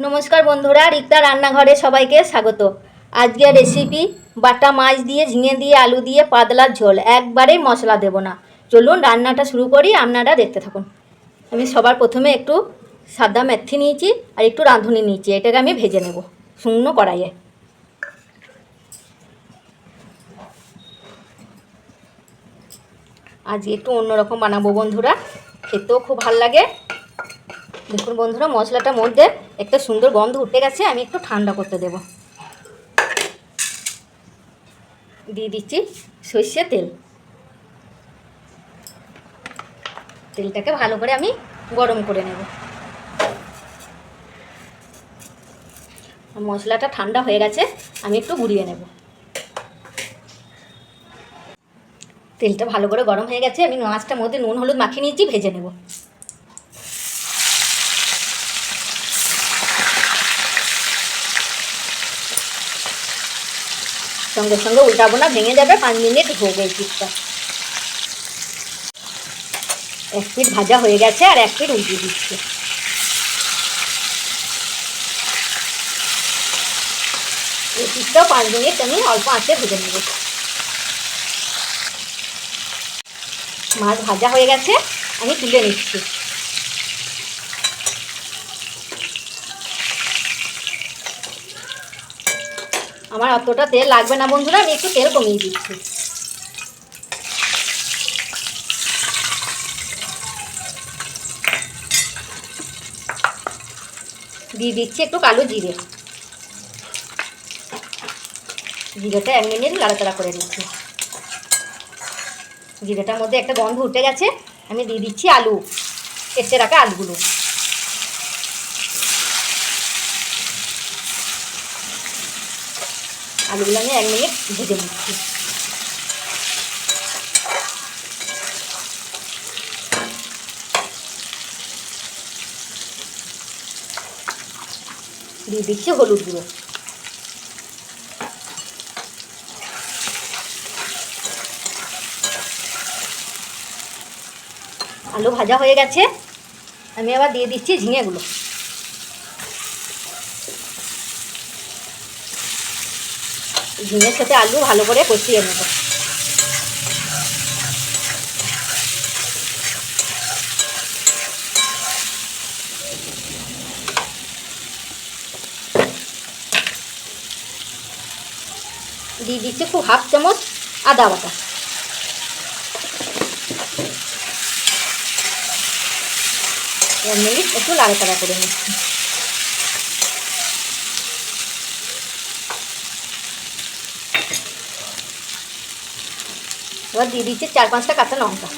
নমস্কার বন্ধুরা, রিক্তা রান্নাঘরে সবাইকে স্বাগত। আজকের রেসিপি বাটা মাছ দিয়ে, ঝিঙে দিয়ে, আলু দিয়ে পাতলার ঝোল। একবারেই মশলা দেব না। চলুন রান্নাটা শুরু করি, আপনারা দেখতে থাকুন। আমি সবার প্রথমে একটু সাদা মেথি নিয়েছি আর একটু রাঁধুনি নিয়েছি। এটাকে আমি ভেজে নেব শুকনো কড়াইয়ে। আজকে একটু অন্যরকম বানাবো বন্ধুরা, খেতেও খুব ভালো লাগে। দেখুন বন্ধুরা, মশলাটার মধ্যে একটা সুন্দর গন্ধ উঠে গেছে। আমি একটু ঠান্ডা করতে দেব। দিয়ে দিচ্ছি সর্ষের তেল। তেলটাকে ভালো করে আমি গরম করে নেব। মশলাটা ঠান্ডা হয়ে গেছে, আমি একটু গুঁড়িয়ে নেব। তেলটা ভালো করে গরম হয়ে গেছে, আমি মাছটার মধ্যে নুন হলুদ মাখিয়ে নিয়েছি, ভেজে নেব। সঙ্গে সঙ্গে উল্টাবো না, ভেঙে যাবে। 5 মিনিট হোক এই পিঠটা। এক পিঠ ভাজা হয়ে গেছে আর এক পিঠ উল্টিয়ে দিচ্ছি। এই পিঠটাও 5 মিনিট আমি অল্প আঁচে ভেজে নেব। মাছ ভাজা হয়ে গেছে, আমি তুলে নিচ্ছি। আমার অতটা তেল লাগবে না বন্ধুরা, আমি একটু তেল কমিয়ে দিচ্ছি। দিয়ে দিচ্ছি একটু কালো জিরে। জিরেটা 1 মিনিট নাড়াচাড়া করে দিচ্ছি। জিরেটার মধ্যে একটা গন্ধ উঠে গেছে, আমি দিয়ে দিচ্ছি আলু, কেটে রাখা আলুগুলো। আলুগুলো আমি 1 মিনিট ভেজে নিচ্ছি। দিয়ে দিচ্ছি হলুদ গুঁড়ো। আলু ভাজা হয়ে গেছে, আমি আবার দিয়ে দিচ্ছি ঝিঙেগুলো। ঝিঙের সাথে আলু ভালো করে কষিয়ে নেব। দিয়ে দিচ্ছি খুব 1/2 চামচ আদা বাটা। মিনিট একটু নাড়াচাড়া করে নিচ্ছি। এবার দিয়ে দিচ্ছি 4-5টা কাঁচা লঙ্কা।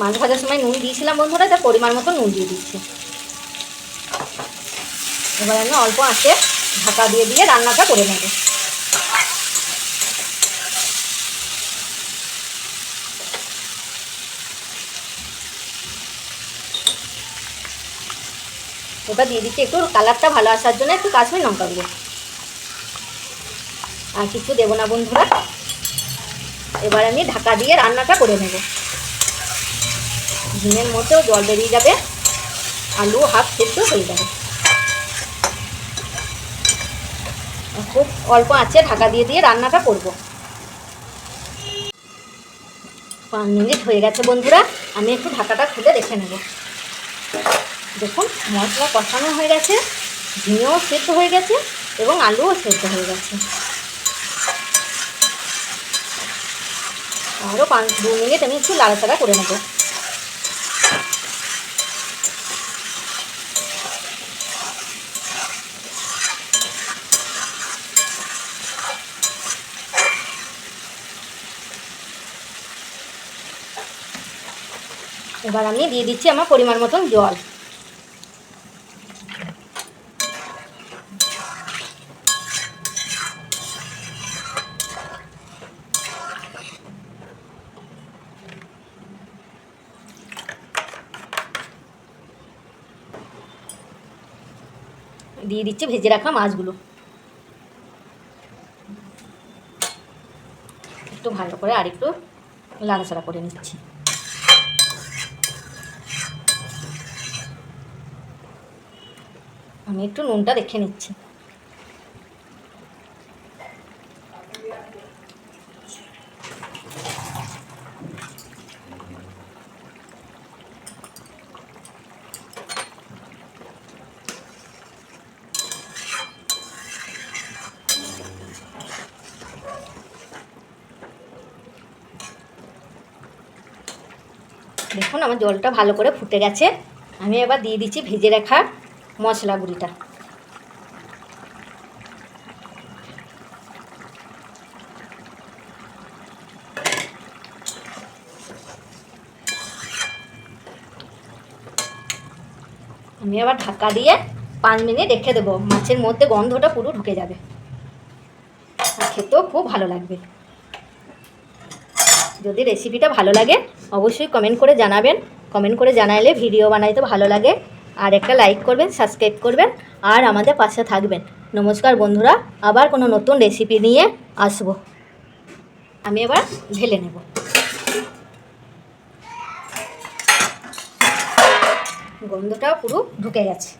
মাছ ভাজার সময় নুন দিয়েছিলাম বন্ধুরা, তার পরিমাণ মতো নুন দিয়ে দিচ্ছি। এবার আমি অল্প আঁচে ঢাকা দিয়ে দিয়ে রান্নাটা করে নেব। ওটা দিয়ে দিচ্ছি একটু কালারটা ভালো আসার জন্য একটু কাশ্মীর লঙ্কা গুঁড়ো। আর কিছু দেবো না বন্ধুরা। এবার আমি ঢাকা দিয়ে রান্নাটা করে নেব। ঝিঙের মধ্যেও জল বেরিয়ে যাবে, আলু হাফ সেদ্ধ হয়ে যাবে। খুব অল্প আঁচে ঢাকা দিয়ে দিয়ে রান্নাটা করব। 5 মিনিট হয়ে গেছে বন্ধুরা, আমি একটু ঢাকাটা খুলে রেখে নেব। দেখুন মশলা কষানো হয়ে গেছে, ঝিঙেও সেদ্ধ হয়ে গেছে এবং আলুও সেদ্ধ হয়ে গেছে। আরও 2 মিনিট আমি একটু নাড়াচাড়া করে নেব। এবার আমি দিয়ে দিচ্ছি আমার পরিমাণ মতন জল। দিয়ে দিচ্ছি ভেজে রাখা মাছগুলো। একটু ভালো করে আরেকটু নাড়াচাড়া করে নিচ্ছি। আমি একটু নুনটা দেখে নিচ্ছি। দেখুন আমার জলটা ভালো করে ফুটে গেছে। আমি এবার দিয়ে দিচ্ছি ভেজে রাখা মশলা গুঁড়িটা। আমি আবার ঢাকা দিয়ে 5 মিনিট রেখে দেবো, মাছের মধ্যে গন্ধটা পুরো ঢুকে যাবে আর খেতেও খুব ভালো লাগবে। যদি রেসিপিটা ভালো লাগে অবশ্যই কমেন্ট করে জানাবেন। কমেন্ট করে জানাইলে ভিডিও বানাইতে ভালো লাগে। আর একটা লাইক করবেন, সাবস্ক্রাইব করবেন আর আমাদের পাশে থাকবেন। নমস্কার বন্ধুরা, আবার কোনো নতুন রেসিপি নিয়ে আসবো। আমি এবার ঢেলে নেব। গন্ধটা পুরো ঢুকে গেছে।